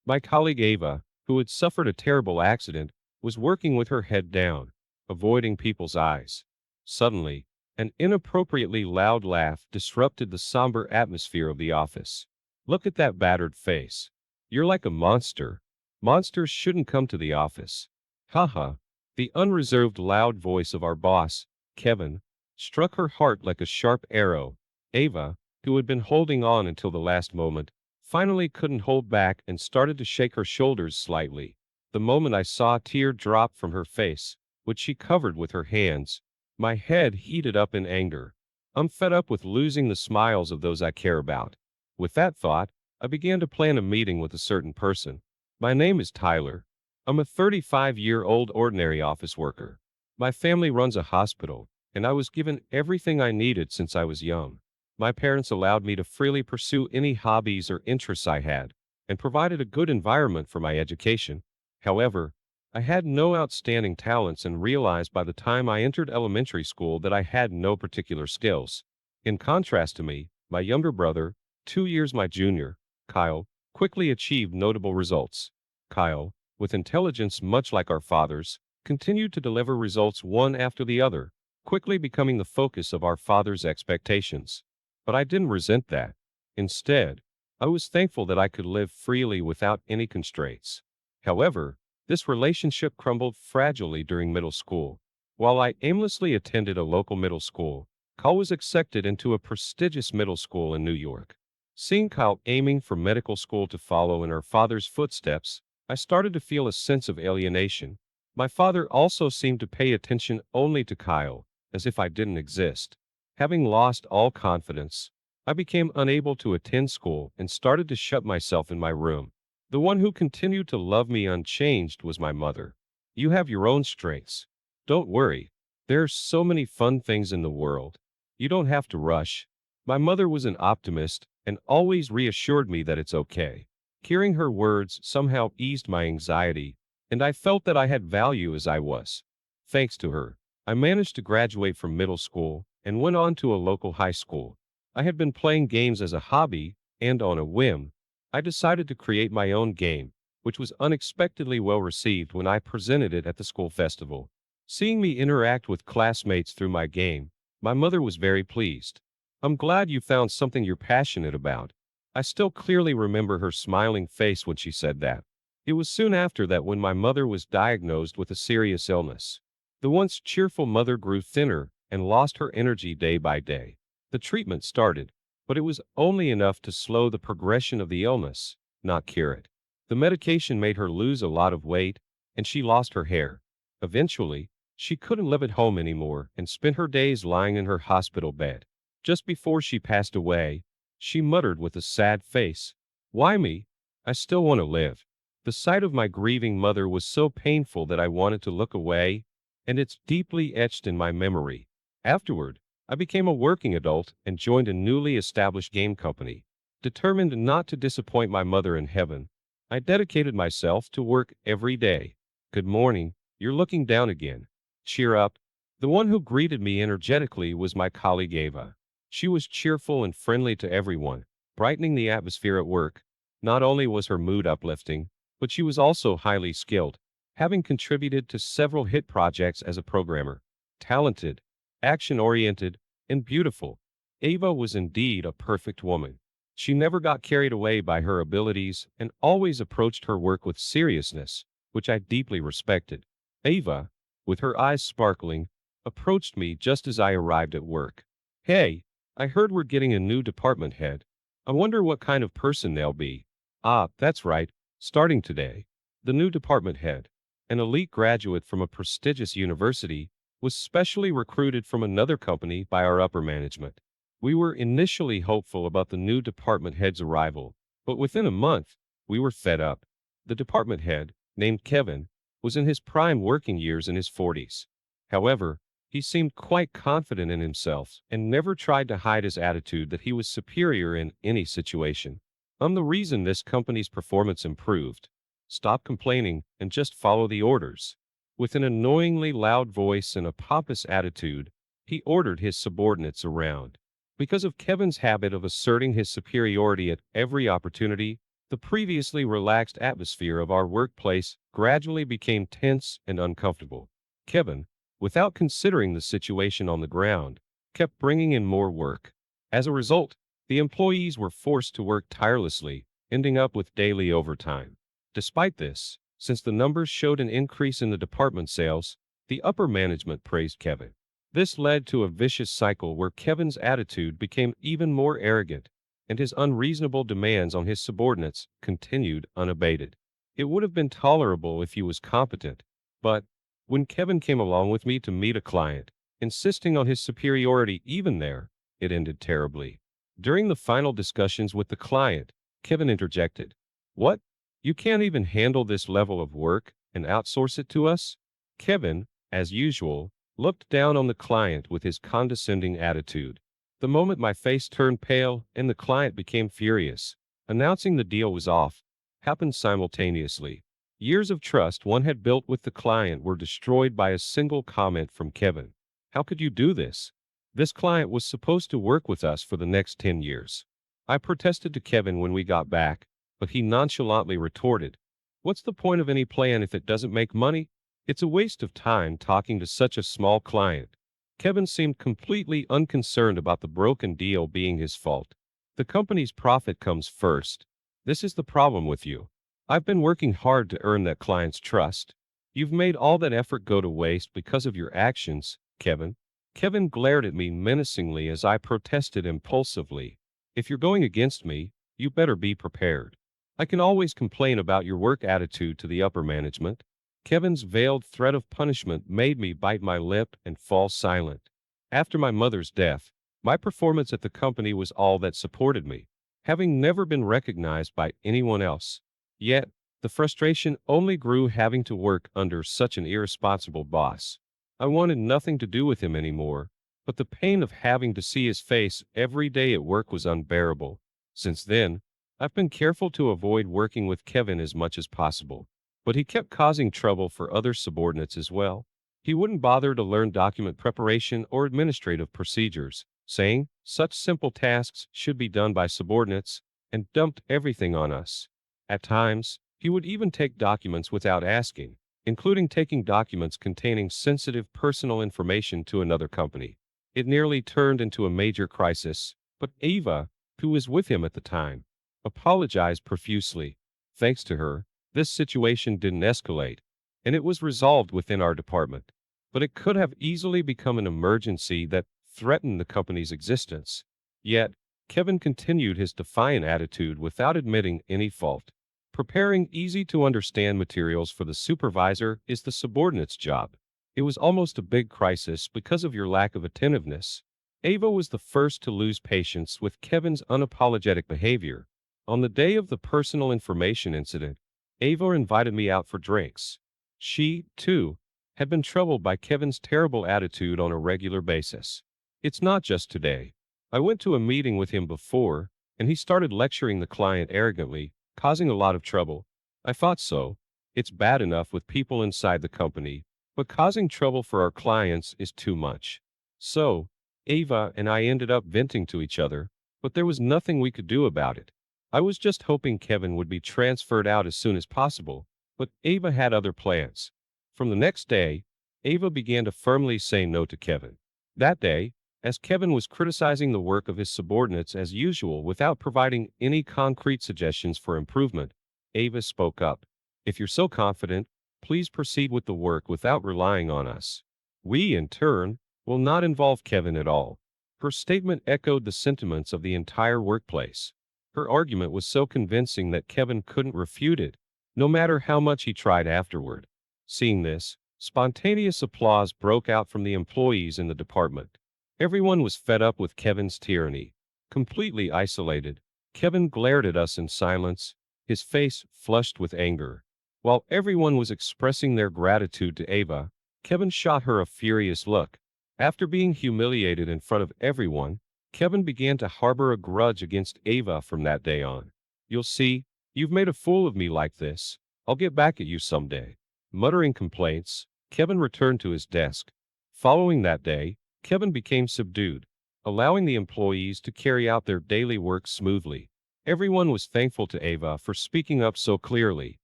My colleague Ava, who had suffered a terrible accident, was working with her head down, avoiding people's eyes. Suddenly, an inappropriately loud laugh disrupted the somber atmosphere of the office. Look at that battered face. You're like a monster. Monsters shouldn't come to the office. Haha. The unreserved loud voice of our boss, Kevin, struck her heart like a sharp arrow. Ava, who had been holding on until the last moment, finally couldn't hold back and started to shake her shoulders slightly. The moment I saw a tear drop from her face, which she covered with her hands, my head heated up in anger. I'm fed up with losing the smiles of those I care about. With that thought, I began to plan a meeting with a certain person. My name is Tyler. I'm a 35-year-old ordinary office worker. My family runs a hospital, and I was given everything I needed since I was young. My parents allowed me to freely pursue any hobbies or interests I had, and provided a good environment for my education. However, I had no outstanding talents and realized by the time I entered elementary school that I had no particular skills. In contrast to me, my younger brother, 2 years my junior, Kyle, quickly achieved notable results. Kyle, with intelligence much like our father's, continued to deliver results one after the other, quickly becoming the focus of our father's expectations. But I didn't resent that. Instead, I was thankful that I could live freely without any constraints. However, this relationship crumbled fragilely during middle school. While I aimlessly attended a local middle school, Kyle was accepted into a prestigious middle school in New York. Seeing Kyle aiming for medical school to follow in her father's footsteps, I started to feel a sense of alienation. My father also seemed to pay attention only to Kyle, as if I didn't exist. Having lost all confidence, I became unable to attend school and started to shut myself in my room. The one who continued to love me unchanged was my mother. You have your own strengths. Don't worry. There are so many fun things in the world. You don't have to rush. My mother was an optimist and always reassured me that it's okay. Hearing her words somehow eased my anxiety, and I felt that I had value as I was. Thanks to her, I managed to graduate from middle school and went on to a local high school. I had been playing games as a hobby, and on a whim, I decided to create my own game, which was unexpectedly well received when I presented it at the school festival. Seeing me interact with classmates through my game, my mother was very pleased. I'm glad you found something you're passionate about. I still clearly remember her smiling face when she said that. It was soon after that when my mother was diagnosed with a serious illness. The once cheerful mother grew thinner and lost her energy day by day. The treatment started, but it was only enough to slow the progression of the illness, not cure it. The medication made her lose a lot of weight, and she lost her hair. Eventually, she couldn't live at home anymore and spent her days lying in her hospital bed. Just before she passed away, she muttered with a sad face, "Why me? I still want to live." The sight of my grieving mother was so painful that I wanted to look away, and it's deeply etched in my memory. Afterward, I became a working adult and joined a newly established game company. Determined not to disappoint my mother in heaven, I dedicated myself to work every day. "Good morning, you're looking down again. Cheer up." The one who greeted me energetically was my colleague Ava. She was cheerful and friendly to everyone, brightening the atmosphere at work. Not only was her mood uplifting, but she was also highly skilled, having contributed to several hit projects as a programmer. Talented, action-oriented, and beautiful, Ava was indeed a perfect woman. She never got carried away by her abilities and always approached her work with seriousness, which I deeply respected. Ava, with her eyes sparkling, approached me just as I arrived at work. "Hey, I heard we're getting a new department head. I wonder what kind of person they'll be." "Ah, that's right, starting today." The new department head, an elite graduate from a prestigious university, was specially recruited from another company by our upper management. We were initially hopeful about the new department head's arrival, but within a month, we were fed up. The department head, named Kevin, was in his prime working years in his 40s. However, he seemed quite confident in himself and never tried to hide his attitude that he was superior in any situation. "I'm the reason this company's performance improved. Stop complaining and just follow the orders." With an annoyingly loud voice and a pompous attitude, he ordered his subordinates around. Because of Kevin's habit of asserting his superiority at every opportunity, The previously relaxed atmosphere of our workplace gradually became tense and uncomfortable. Kevin, without considering the situation on the ground, kept bringing in more work. As a result, the employees were forced to work tirelessly, ending up with daily overtime. Despite this, since the numbers showed an increase in the department sales, the upper management praised Kevin. This led to a vicious cycle where Kevin's attitude became even more arrogant, and his unreasonable demands on his subordinates continued unabated. It would have been tolerable if he was competent, but when Kevin came along with me to meet a client, insisting on his superiority even there, it ended terribly. During the final discussions with the client, Kevin interjected, "What? You can't even handle this level of work and outsource it to us?" Kevin, as usual, looked down on the client with his condescending attitude. The moment my face turned pale and the client became furious, announcing the deal was off, happened simultaneously. Years of trust one had built with the client were destroyed by a single comment from Kevin. "How could you do this? This client was supposed to work with us for the next 10 years. I protested to Kevin when we got back, but he nonchalantly retorted, "What's the point of any plan if it doesn't make money? It's a waste of time talking to such a small client." Kevin seemed completely unconcerned about the broken deal being his fault. "The company's profit comes first. This is the problem with you. I've been working hard to earn that client's trust. You've made all that effort go to waste because of your actions, Kevin." Kevin glared at me menacingly as I protested impulsively. "If you're going against me, you better be prepared. I can always complain about your work attitude to the upper management." Kevin's veiled threat of punishment made me bite my lip and fall silent. After my mother's death, my performance at the company was all that supported me, having never been recognized by anyone else. Yet, the frustration only grew having to work under such an irresponsible boss. I wanted nothing to do with him anymore, but the pain of having to see his face every day at work was unbearable. Since then, I've been careful to avoid working with Kevin as much as possible. But he kept causing trouble for other subordinates as well. He wouldn't bother to learn document preparation or administrative procedures, saying such simple tasks should be done by subordinates, and dumped everything on us. At times, he would even take documents without asking, including taking documents containing sensitive personal information to another company. It nearly turned into a major crisis, but Ava, who was with him at the time, apologized profusely. Thanks to her, this situation didn't escalate, and it was resolved within our department. But it could have easily become an emergency that threatened the company's existence. Yet, Kevin continued his defiant attitude without admitting any fault. Preparing easy-to-understand materials for the supervisor is the subordinate's job. It was almost a big crisis because of your lack of attentiveness. Ava was the first to lose patience with Kevin's unapologetic behavior. On the day of the personal information incident, Ava invited me out for drinks. She, too, had been troubled by Kevin's terrible attitude on a regular basis. "It's not just today. I went to a meeting with him before, and he started lecturing the client arrogantly, causing a lot of trouble. I thought so. It's bad enough with people inside the company, but causing trouble for our clients is too much." So, Ava and I ended up venting to each other, but there was nothing we could do about it. I was just hoping Kevin would be transferred out as soon as possible, but Ava had other plans. From the next day, Ava began to firmly say no to Kevin. That day, as Kevin was criticizing the work of his subordinates as usual without providing any concrete suggestions for improvement, Ava spoke up. "If you're so confident, please proceed with the work without relying on us. We, in turn, will not involve Kevin at all." Her statement echoed the sentiments of the entire workplace. Her argument was so convincing that Kevin couldn't refute it, no matter how much he tried afterward. Seeing this, spontaneous applause broke out from the employees in the department. Everyone was fed up with Kevin's tyranny. Completely isolated, Kevin glared at us in silence, his face flushed with anger. While everyone was expressing their gratitude to Ava, Kevin shot her a furious look. After being humiliated in front of everyone, Kevin began to harbor a grudge against Ava from that day on. "You'll see, you've made a fool of me like this. I'll get back at you someday." Muttering complaints, Kevin returned to his desk. Following that day, Kevin became subdued, allowing the employees to carry out their daily work smoothly. Everyone was thankful to Ava for speaking up so clearly,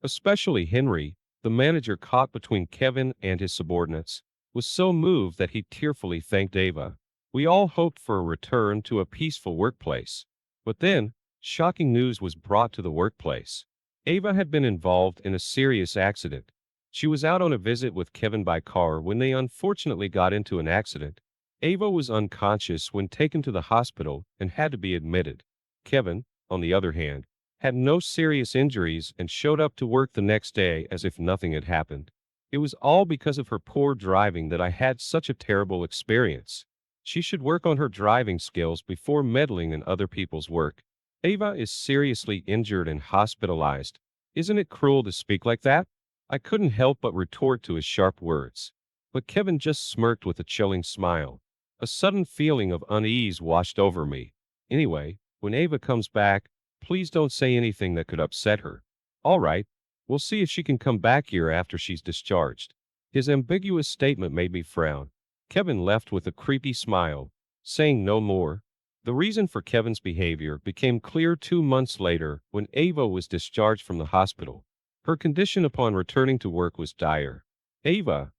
especially Henry, the manager caught between Kevin and his subordinates, was so moved that he tearfully thanked Ava. We all hoped for a return to a peaceful workplace. But then, shocking news was brought to the workplace. Ava had been involved in a serious accident. She was out on a visit with Kevin by car when they unfortunately got into an accident. Ava was unconscious when taken to the hospital and had to be admitted. Kevin, on the other hand, had no serious injuries and showed up to work the next day as if nothing had happened. It was all because of her poor driving that I had such a terrible experience. She should work on her driving skills before meddling in other people's work. Ava is seriously injured and hospitalized. Isn't it cruel to speak like that? I couldn't help but retort to his sharp words. But Kevin just smirked with a chilling smile. A sudden feeling of unease washed over me. Anyway, when Ava comes back, please don't say anything that could upset her. All right, we'll see if she can come back here after she's discharged. His ambiguous statement made me frown. Kevin left with a creepy smile, saying no more. The reason for Kevin's behavior became clear 2 months later when Ava was discharged from the hospital. Her condition upon returning to work was dire. Ava,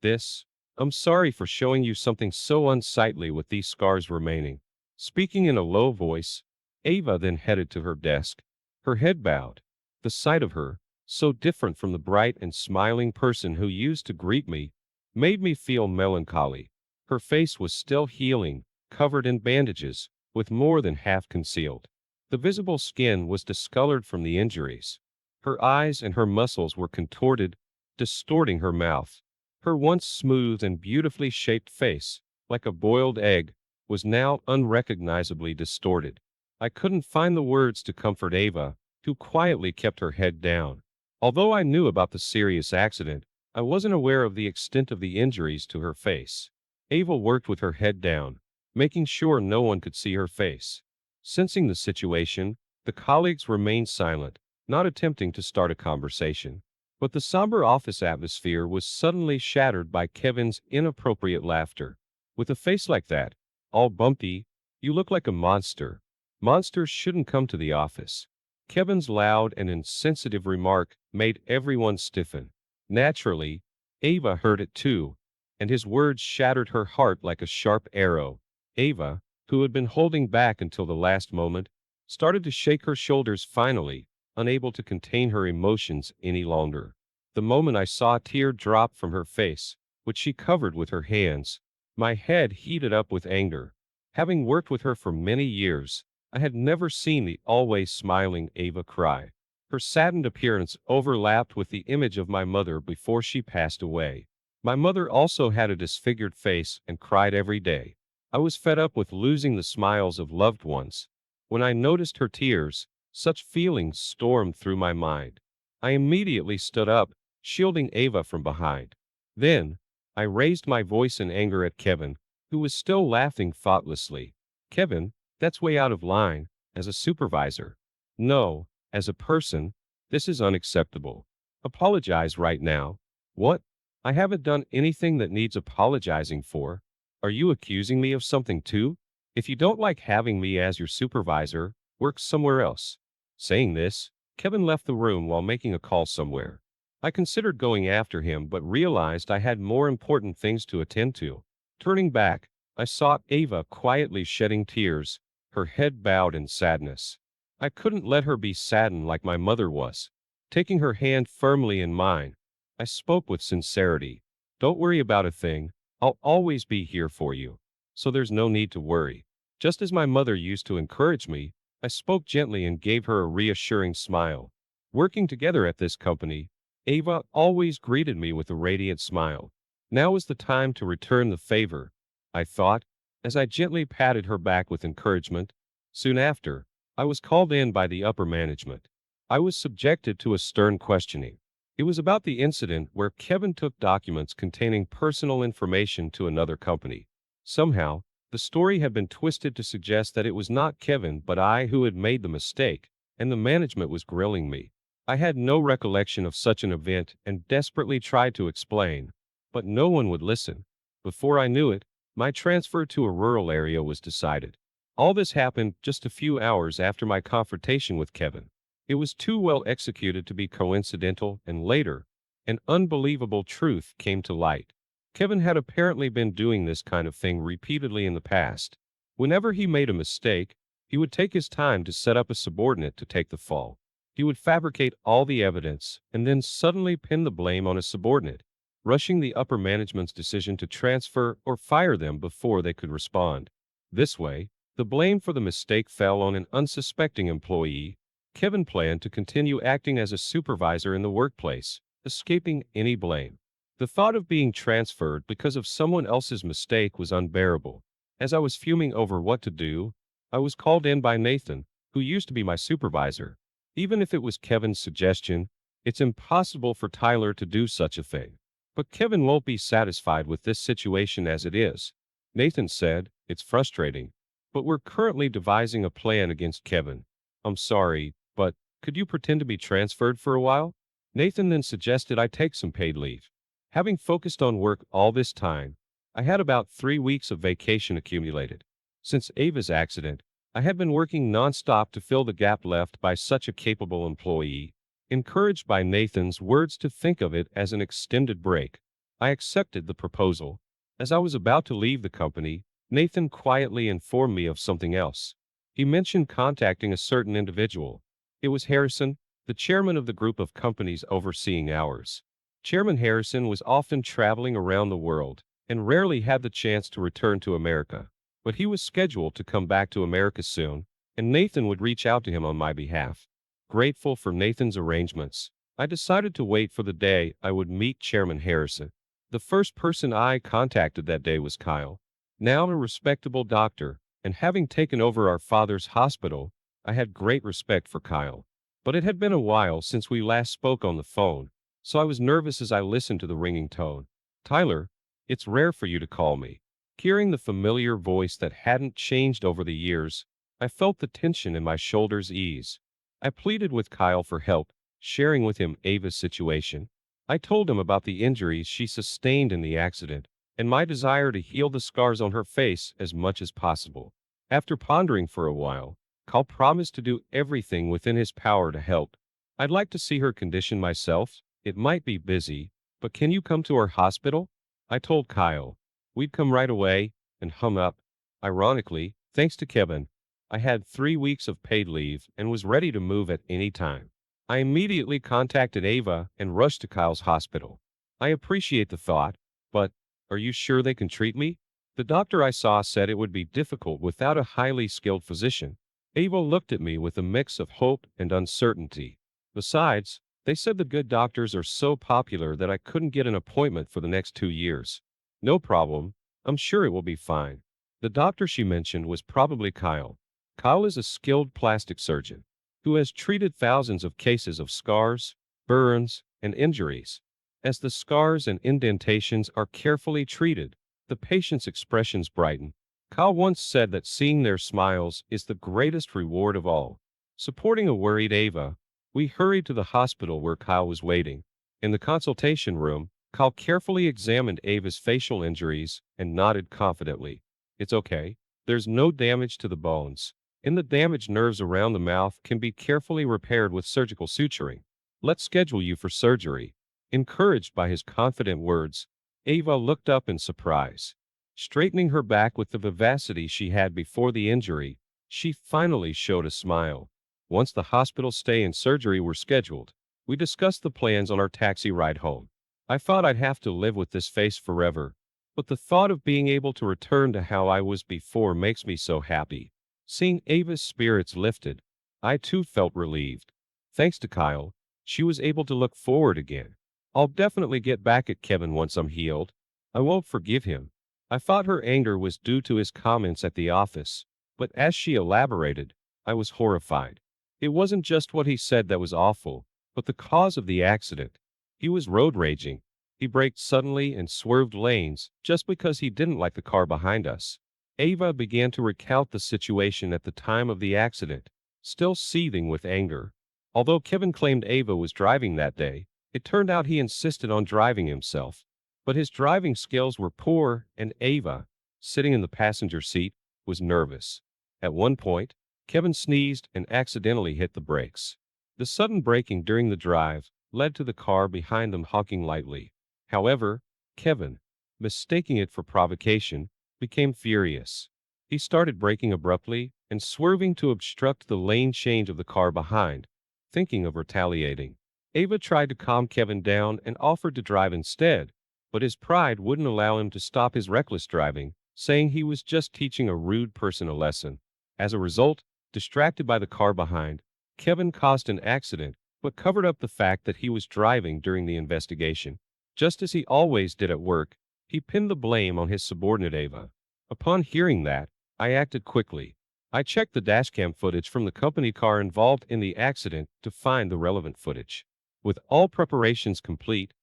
this. I'm sorry for showing you something so unsightly with these scars remaining. Speaking in a low voice, Ava then headed to her desk. Her head bowed. The sight of her, so different from the bright and smiling person who used to greet me, made me feel melancholy. Her face was still healing, covered in bandages, with more than half concealed. The visible skin was discolored from the injuries. Her eyes and her muscles were contorted, distorting her mouth. Her once smooth and beautifully shaped face, like a boiled egg, was now unrecognizably distorted. I couldn't find the words to comfort Ava, who quietly kept her head down. Although I knew about the serious accident, I wasn't aware of the extent of the injuries to her face. Ava worked with her head down, making sure no one could see her face. Sensing the situation, the colleagues remained silent, not attempting to start a conversation. But the somber office atmosphere was suddenly shattered by Kevin's inappropriate laughter. With a face like that, all bumpy, you look like a monster. Monsters shouldn't come to the office. Kevin's loud and insensitive remark made everyone stiffen. Naturally, Ava heard it too, and his words shattered her heart like a sharp arrow. Ava, who had been holding back until the last moment, started to shake her shoulders finally, unable to contain her emotions any longer. The moment I saw a tear drop from her face, which she covered with her hands, my head heated up with anger. Having worked with her for many years, I had never seen the always smiling Ava cry. Her saddened appearance overlapped with the image of my mother before she passed away. My mother also had a disfigured face and cried every day. I was fed up with losing the smiles of loved ones. When I noticed her tears, such feelings stormed through my mind. I immediately stood up, shielding Ava from behind. Then, I raised my voice in anger at Kevin, who was still laughing thoughtlessly. Kevin, that's way out of line. As a supervisor. No, as a person, this is unacceptable. Apologize right now. What? I haven't done anything that needs apologizing for. Are you accusing me of something too? If you don't like having me as your supervisor, work somewhere else. Saying this, Kevin left the room while making a call somewhere. I considered going after him but realized I had more important things to attend to. Turning back, I saw Ava quietly shedding tears, her head bowed in sadness. I couldn't let her be saddened like my mother was. Taking her hand firmly in mine, I spoke with sincerity. Don't worry about a thing. I'll always be here for you. So there's no need to worry. Just as my mother used to encourage me, I spoke gently and gave her a reassuring smile. Working together at this company, Ava always greeted me with a radiant smile. Now was the time to return the favor, I thought, as I gently patted her back with encouragement. Soon after, I was called in by the upper management. I was subjected to a stern questioning. It was about the incident where Kevin took documents containing personal information to another company. Somehow, the story had been twisted to suggest that it was not Kevin but I who had made the mistake, and the management was grilling me. I had no recollection of such an event and desperately tried to explain, but no one would listen. Before I knew it, my transfer to a rural area was decided. All this happened just a few hours after my confrontation with Kevin. It was too well executed to be coincidental, and later, an unbelievable truth came to light. Kevin had apparently been doing this kind of thing repeatedly in the past. Whenever he made a mistake, he would take his time to set up a subordinate to take the fall. He would fabricate all the evidence and then suddenly pin the blame on his subordinate, rushing the upper management's decision to transfer or fire them before they could respond. This way, the blame for the mistake fell on an unsuspecting employee. Kevin planned to continue acting as a supervisor in the workplace, escaping any blame. The thought of being transferred because of someone else's mistake was unbearable. As I was fuming over what to do, I was called in by Nathan, who used to be my supervisor. Even if it was Kevin's suggestion, it's impossible for Tyler to do such a thing. But Kevin won't be satisfied with this situation as it is. Nathan said, "It's frustrating, but we're currently devising a plan against Kevin. I'm sorry, but could you pretend to be transferred for a while?" Nathan then suggested I take some paid leave. Having focused on work all this time, I had about 3 weeks of vacation accumulated. Since Ava's accident, I had been working nonstop to fill the gap left by such a capable employee. Encouraged by Nathan's words to think of it as an extended break, I accepted the proposal. As I was about to leave the company, Nathan quietly informed me of something else. He mentioned contacting a certain individual. It was Harrison, the chairman of the group of companies overseeing ours. Chairman Harrison was often traveling around the world and rarely had the chance to return to America. But he was scheduled to come back to America soon, and Nathan would reach out to him on my behalf. Grateful for Nathan's arrangements, I decided to wait for the day I would meet Chairman Harrison. The first person I contacted that day was Kyle. Now a respectable doctor, and having taken over our father's hospital, I had great respect for Kyle. But it had been a while since we last spoke on the phone, so I was nervous as I listened to the ringing tone. "Tyler, it's rare for you to call me." Hearing the familiar voice that hadn't changed over the years, I felt the tension in my shoulders ease. I pleaded with Kyle for help, sharing with him Ava's situation. I told him about the injuries she sustained in the accident, and my desire to heal the scars on her face as much as possible. After pondering for a while, Kyle promised to do everything within his power to help. "I'd like to see her condition myself. It might be busy, but can you come to our hospital?" I told Kyle. We'd come right away, and hung up. Ironically, thanks to Kevin, I had 3 weeks of paid leave and was ready to move at any time. I immediately contacted Ava and rushed to Kyle's hospital. "I appreciate the thought, but are you sure they can treat me?" The doctor I saw said it would be difficult without a highly skilled physician. Ava looked at me with a mix of hope and uncertainty. Besides, they said the good doctors are so popular that I couldn't get an appointment for the next 2 years. "No problem. I'm sure it will be fine." The doctor she mentioned was probably Kyle. Kyle is a skilled plastic surgeon who has treated thousands of cases of scars, burns, and injuries. As the scars and indentations are carefully treated, the patient's expressions brighten. Kyle once said that seeing their smiles is the greatest reward of all. Supporting a worried Ava, we hurried to the hospital where Kyle was waiting. In the consultation room, Kyle carefully examined Ava's facial injuries and nodded confidently. "It's okay. There's no damage to the bones, and the damaged nerves around the mouth can be carefully repaired with surgical suturing. Let's schedule you for surgery." Encouraged by his confident words, Ava looked up in surprise. Straightening her back with the vivacity she had before the injury, she finally showed a smile. Once the hospital stay and surgery were scheduled, we discussed the plans on our taxi ride home. I thought I'd have to live with this face forever, but the thought of being able to return to how I was before makes me so happy. Seeing Ava's spirits lifted, I too felt relieved. Thanks to Kyle, she was able to look forward again. "I'll definitely get back at Kevin once I'm healed. I won't forgive him." I thought her anger was due to his comments at the office, but as she elaborated, I was horrified. It wasn't just what he said that was awful, but the cause of the accident. He was road raging. He braked suddenly and swerved lanes just because he didn't like the car behind us. Ava began to recount the situation at the time of the accident, still seething with anger. Although Kevin claimed Ava was driving that day, it turned out he insisted on driving himself. But his driving skills were poor, and Ava, sitting in the passenger seat, was nervous. At one point, Kevin sneezed and accidentally hit the brakes. The sudden braking during the drive led to the car behind them honking lightly. However, Kevin, mistaking it for provocation, became furious. He started braking abruptly and swerving to obstruct the lane change of the car behind, thinking of retaliating. Ava tried to calm Kevin down and offered to drive instead, but his pride wouldn't allow him to stop his reckless driving, saying he was just teaching a rude person a lesson. As a result, distracted by the car behind, Kevin caused an accident, but covered up the fact that he was driving during the investigation. Just as he always did at work, he pinned the blame on his subordinate Ava. Upon hearing that, I acted quickly. I checked the dashcam footage from the company car involved in the accident to find the relevant footage. With all preparations complete,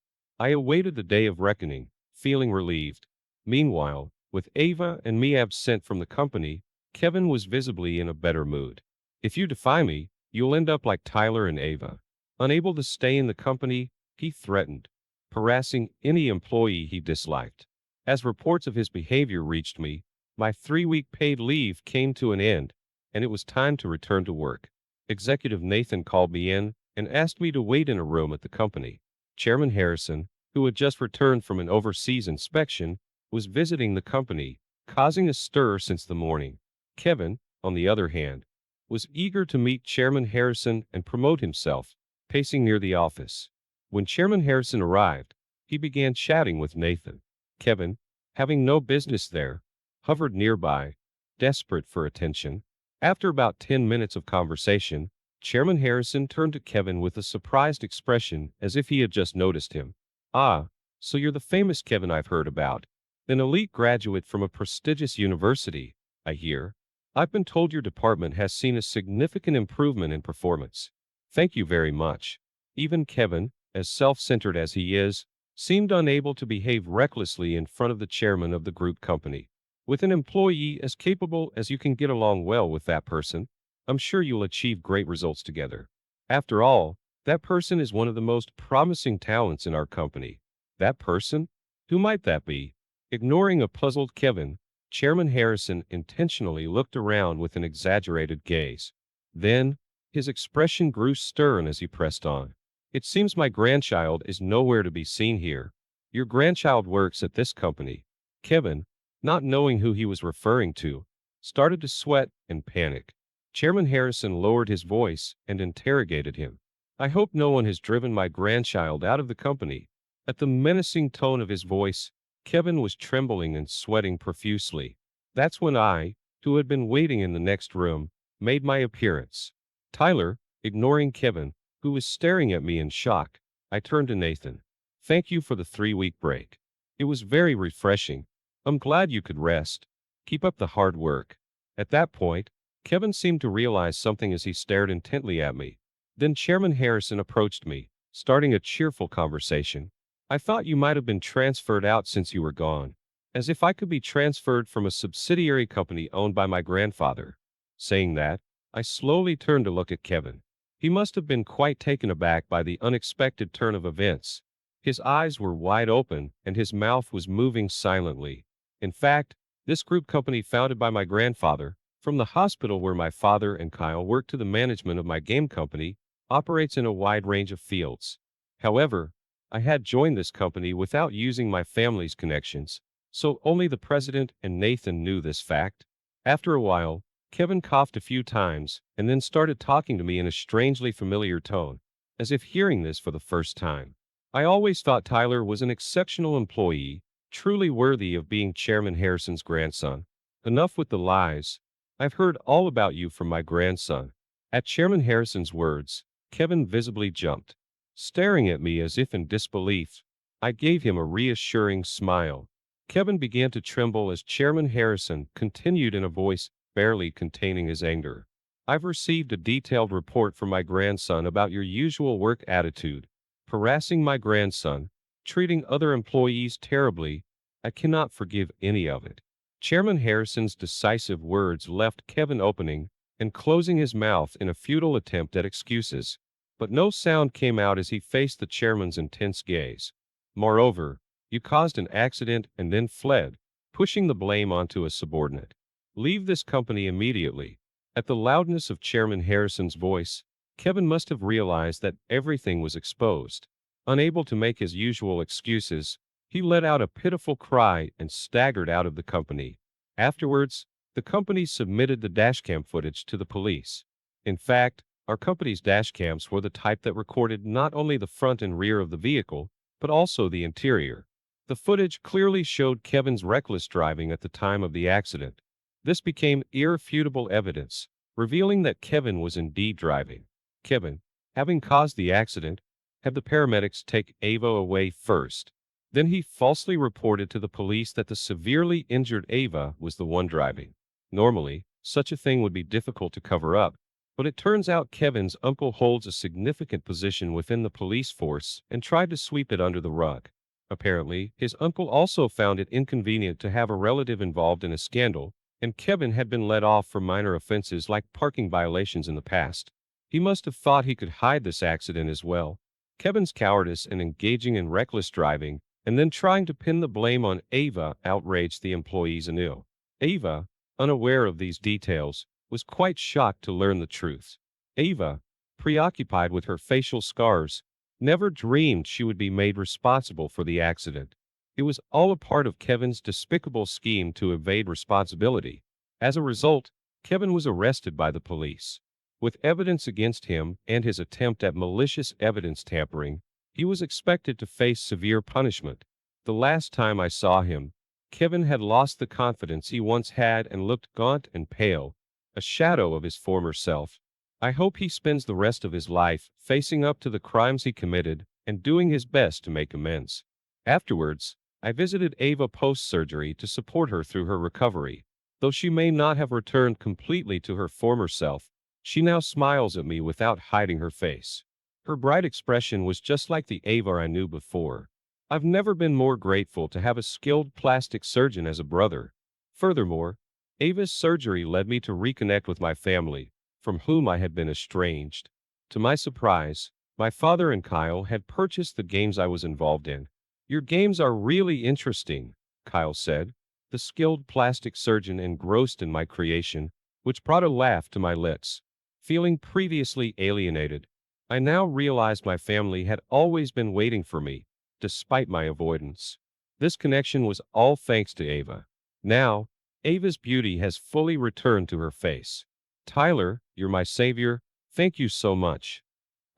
I awaited the day of reckoning, feeling relieved. Meanwhile, with Ava and me absent from the company, Kevin was visibly in a better mood. If you defy me, you'll end up like Tyler and Ava. Unable to stay in the company, he threatened, harassing any employee he disliked. As reports of his behavior reached me, my 3-week paid leave came to an end, and it was time to return to work. Executive Nathan called me in and asked me to wait in a room at the company. Chairman Harrison, who had just returned from an overseas inspection, was visiting the company, causing a stir since the morning. Kevin, on the other hand, was eager to meet Chairman Harrison and promote himself, pacing near the office. When Chairman Harrison arrived, he began chatting with Nathan. Kevin, having no business there, hovered nearby, desperate for attention. After about 10 minutes of conversation, Chairman Harrison turned to Kevin with a surprised expression as if he had just noticed him. "Ah, so you're the famous Kevin I've heard about. An elite graduate from a prestigious university, I hear. I've been told your department has seen a significant improvement in performance." "Thank you very much." Even Kevin, as self-centered as he is, seemed unable to behave recklessly in front of the chairman of the group company. "With an employee as capable as you can get along well with that person, I'm sure you'll achieve great results together. After all, that person is one of the most promising talents in our company." "That person? Who might that be?" Ignoring a puzzled Kevin, Chairman Harrison intentionally looked around with an exaggerated gaze. Then, his expression grew stern as he pressed on. "It seems my grandchild is nowhere to be seen here." "Your grandchild works at this company." Kevin, not knowing who he was referring to, started to sweat and panic. Chairman Harrison lowered his voice and interrogated him. "I hope no one has driven my grandchild out of the company." At the menacing tone of his voice, Kevin was trembling and sweating profusely. That's when I, who had been waiting in the next room, made my appearance. Tyler, ignoring Kevin, who was staring at me in shock, I turned to Nathan. "Thank you for the 3-week break. It was very refreshing. I'm glad you could rest. Keep up the hard work." At that point, Kevin seemed to realize something as he stared intently at me. Then Chairman Harrison approached me, starting a cheerful conversation. "I thought you might have been transferred out since you were gone." As if I could be transferred from a subsidiary company owned by my grandfather. Saying that, I slowly turned to look at Kevin. He must have been quite taken aback by the unexpected turn of events. His eyes were wide open and his mouth was moving silently. In fact, this group company founded by my grandfather, from the hospital where my father and Kyle worked to the management of my game company, operates in a wide range of fields. However, I had joined this company without using my family's connections, so only the president and Nathan knew this fact. After a while, Kevin coughed a few times and then started talking to me in a strangely familiar tone, as if hearing this for the first time. "I always thought Tyler was an exceptional employee, truly worthy of being Chairman Harrison's grandson. Enough with the lies. I've heard all about you from my grandson." At Chairman Harrison's words, Kevin visibly jumped. Staring at me as if in disbelief, I gave him a reassuring smile. Kevin began to tremble as Chairman Harrison continued in a voice barely containing his anger. "I've received a detailed report from my grandson about your usual work attitude, harassing my grandson, treating other employees terribly. I cannot forgive any of it." Chairman Harrison's decisive words left Kevin opening and closing his mouth in a futile attempt at excuses. But no sound came out as he faced the chairman's intense gaze. "Moreover, you caused an accident and then fled, pushing the blame onto a subordinate. Leave this company immediately. At the loudness of Chairman Harrison's voice, Kevin must have realized that everything was exposed. Unable to make his usual excuses, he let out a pitiful cry and staggered out of the company. Afterwards, the company submitted the dashcam footage to the police. In fact, our company's dashcams were the type that recorded not only the front and rear of the vehicle, but also the interior. The footage clearly showed Kevin's reckless driving at the time of the accident. This became irrefutable evidence, revealing that Kevin was indeed driving. Kevin, having caused the accident, had the paramedics take Ava away first. Then he falsely reported to the police that the severely injured Ava was the one driving. Normally, such a thing would be difficult to cover up, but it turns out Kevin's uncle holds a significant position within the police force and tried to sweep it under the rug. Apparently, his uncle also found it inconvenient to have a relative involved in a scandal, and Kevin had been let off for minor offenses like parking violations in the past. He must have thought he could hide this accident as well. Kevin's cowardice in engaging in reckless driving and then trying to pin the blame on Ava outraged the employees anew. Ava, unaware of these details, was quite shocked to learn the truth. Ava, preoccupied with her facial scars, never dreamed she would be made responsible for the accident. It was all a part of Kevin's despicable scheme to evade responsibility. As a result, Kevin was arrested by the police. With evidence against him and his attempt at malicious evidence tampering, he was expected to face severe punishment. The last time I saw him, Kevin had lost the confidence he once had and looked gaunt and pale, a shadow of his former self. I hope he spends the rest of his life facing up to the crimes he committed and doing his best to make amends. Afterwards, I visited Ava post-surgery to support her through her recovery. Though she may not have returned completely to her former self, she now smiles at me without hiding her face. Her bright expression was just like the Ava I knew before. I've never been more grateful to have a skilled plastic surgeon as a brother. Furthermore, Ava's surgery led me to reconnect with my family, from whom I had been estranged. To my surprise, my father and Kyle had purchased the games I was involved in. "Your games are really interesting," Kyle said, the skilled plastic surgeon engrossed in my creation, which brought a laugh to my lips. Feeling previously alienated, I now realized my family had always been waiting for me, despite my avoidance. This connection was all thanks to Ava. Now, Ava's beauty has fully returned to her face. "Tyler, you're my savior. Thank you so much.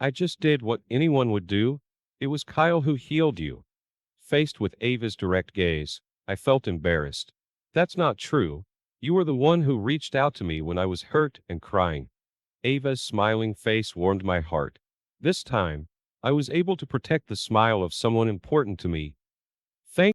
I just did what anyone would do. It was Kyle who healed you." Faced with Ava's direct gaze, I felt embarrassed. "That's not true. You were the one who reached out to me when I was hurt and crying." Ava's smiling face warmed my heart. This time, I was able to protect the smile of someone important to me